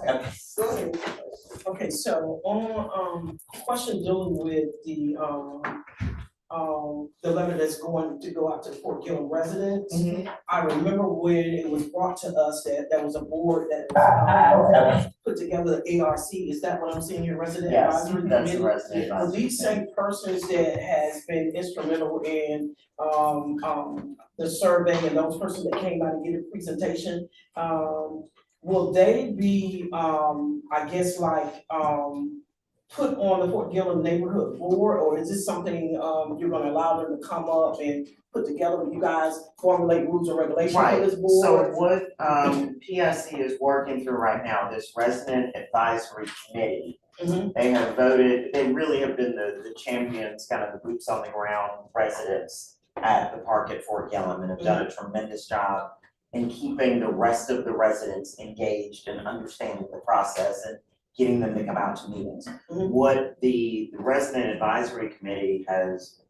Okay. Go ahead. Okay, so on, question dealing with the letter that's going to go out to Fort Gillum residents. I remember when it was brought to us that there was a board that was, put together, the ARC, is that what I'm seeing here, Resident Advisory Committee? That's the Resident Advisory Will these same persons that has been instrumental in, the survey and those persons that came out and gave a presentation, will they be, I guess like, put on the Fort Gillum Neighborhood Board, or is this something, you're gonna allow them to come up and put together when you guys formulate rules and regulations for this board? So what PSC is working through right now, this Resident Advisory Committee, they have voted, they really have been the champions, kind of the boots on the ground residents at the park at Fort Gillum, and have done a tremendous job in keeping the rest of the residents engaged and understanding the process and getting them to come out to meetings. What the Resident Advisory Committee has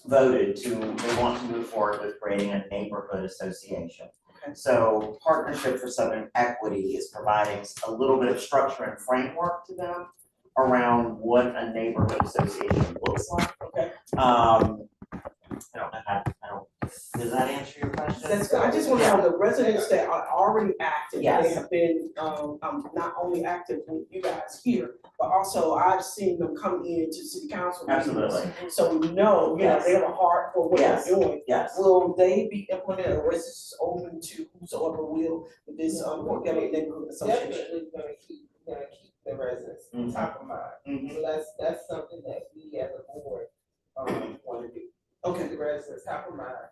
voted to, they want to move forward with creating a neighborhood association. So Partnership for Southern Equity is providing a little bit of structure and framework to them around what a neighborhood association looks like. I don't know how, does that answer your question? That's good. I just want to know the residents that are already active, Yes. they have been, not only active with you guys here, but also I've seen them come in to city council meetings. Absolutely. So we know, you know, they have a heart for what they're doing. Yes. Will they be implemented, or is this open to whosoever will with this, Fort Gillum Neighborhood Association? Definitely gonna keep the residents top of mind. So that's something that we as a board, wanna do. Okay. The residents top of mind.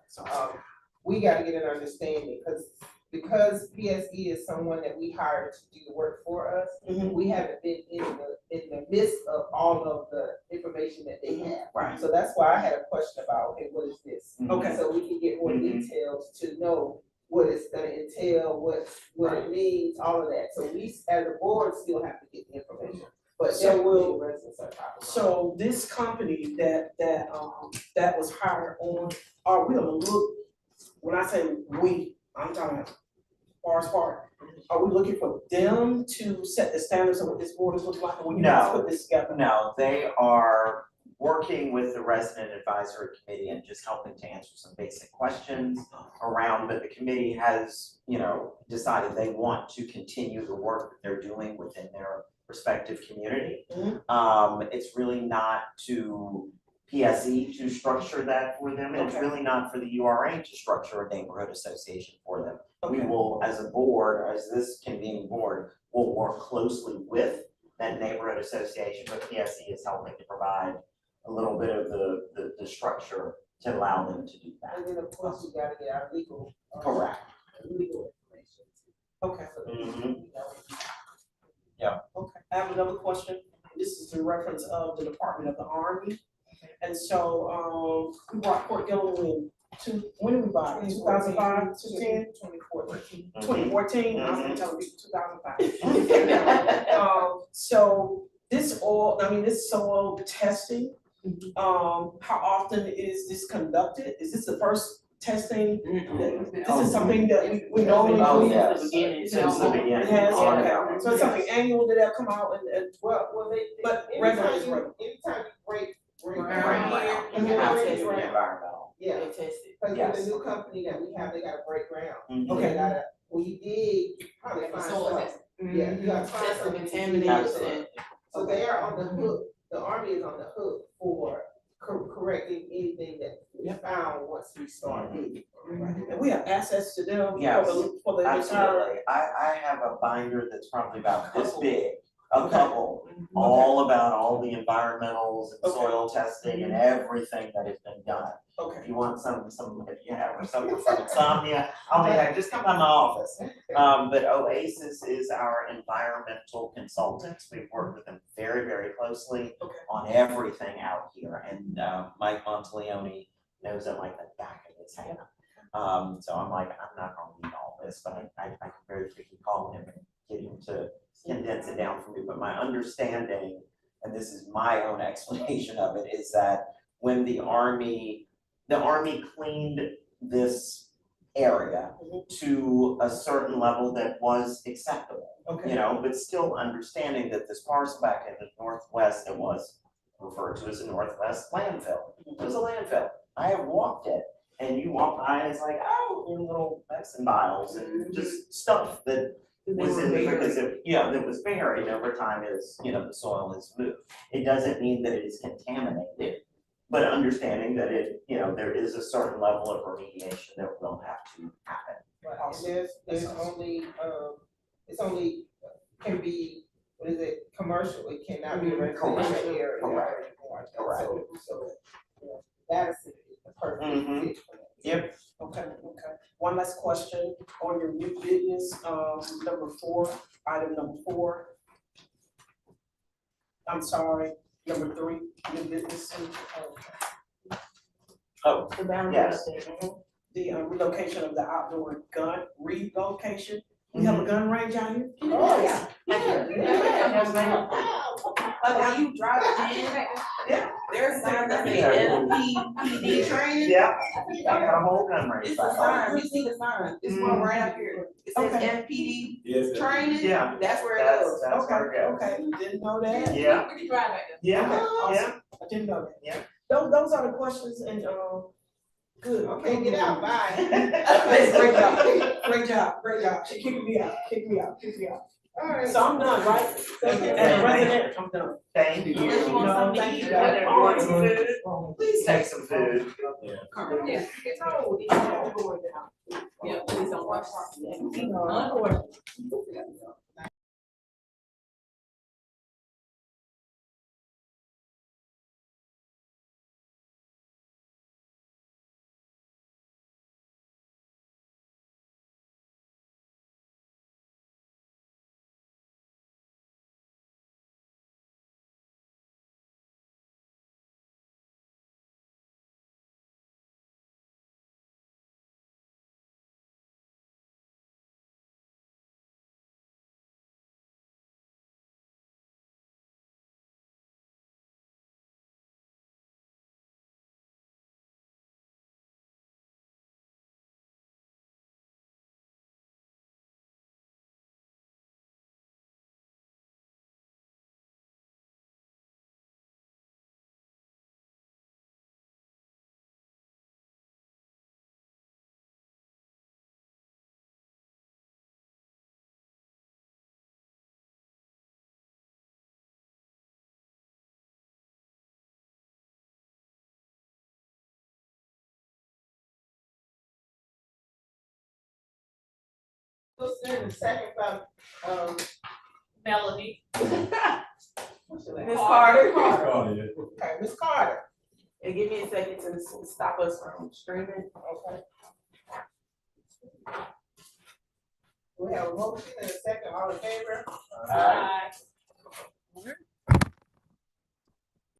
We gotta get an understanding, because PSE is someone that we hired to do the work for us. We haven't been in the midst of all of the information that they have. Right. So that's why I had a question about, okay, what is this? Okay. So we can get more details to know what it's gonna entail, what it means, all of that. So we, as a board, still have to get the information. But So the residents are top of mind. So this company that was hired on, are we gonna look, when I say we, I'm talking about Forest Park, are we looking for them to set the standards of what this board is looking like, or when you guys put this together? No, they are working with the Resident Advisory Committee and just helping to answer some basic questions around, but the committee has, you know, decided they want to continue the work that they're doing within their respective community. It's really not to PSE to structure that for them, and it's really not for the URA to structure a neighborhood association for them. We will, as a board, as this convening board, will work closely with that neighborhood association, but PSE is helping to provide a little bit of the structure to allow them to do that. And then of course, we gotta get our legal. Correct. Legal information. Okay. Yeah. Okay, I have another question. This is in reference of the Department of the Army. And so, we brought Fort Gillum when did we buy it? 2005, 2014? 2014, I was gonna tell people 2005. So this soil testing, how often is this conducted? Is this the first testing? This is something that we normally do? Since the beginning. It has, okay, so it's something annual that have come out and Well, but anytime regular. you break Ground. ground, You have to break do ground. environmental. Yeah, They test it. because Yes. with the new company that we have, they gotta break ground. Okay. They gotta, when you dig, probably find Soil stuff. test. Yeah, you gotta find Test for something. contamination. Absolutely. So they are on the hook, the Army is on the hook for correcting anything that we found once we start digging. And we have access to them Yes, for the entire. Absolutely. I have a binder that's probably about this big, a Okay. couple, all about all the environmentals and Okay. soil testing and everything that has been done. Okay. If you want some, if you have some insomnia, I'll be happy, just come by my office. But Oasis is our environmental consultants. We've worked with them very, very closely on everything out here. And Mike Monteleone knows it like the back of his hand. So I'm like, I'm not gonna read all this, but I can very quickly call him and get him to condense it down for me. But my understanding, and this is my own explanation of it, is that when the Army cleaned this area to a certain level that was acceptable. Okay. you know, but still understanding that this parcel back in the northwest that was referred to as a northwest landfill. It was a landfill. I have walked it, and you walk by and it's like, oh, little medicine vials and just stuff that was in there because that was buried over time as, you know, the soil is moved. It doesn't mean that it is contaminated, but understanding that it, you know, there is a certain level of remediation that will have to happen. Right, Awesome. and there's only, it's only, can be, what is it, commercial, it cannot be a residential Correct. area. Correct. Correct. So, that's the perfect Mhm. fit for that. Yep. Okay. One last question on your new business, number 4, item number 4. I'm sorry, number 3, new business. Oh, The boundary yes. update, the relocation of the outdoor gun relocation. We have a gun range out here. Oh, yeah. When you drive in, Yeah. there's signs that say NPPD training. Yeah, I got a whole gun range It's a back sign, you see the sign, it's one right up here. It says Okay. NPD training, Yeah. that's where it That's, goes. that's where it goes. Okay, didn't know that. Yeah. We can drive back there. Yeah, Okay, yeah. awesome. I didn't know that. Yeah. Those are the questions and, good. Okay, get out, bye. Great job. She kicked me out. All right. So I'm done, right? As a resident, I'm done. Thank you. Unless you want No, something to thank eat. you. You want some food? Please take some food. Yeah, it's old, it's all going down. Yeah, please don't watch. Unfortunately. We'll send a second from, Melody. what's your name? Ms. Carter. Okay, Ms. Carter. And give me a second to stop us from streaming. Okay. We have a motion and a second, all in favor? Aye.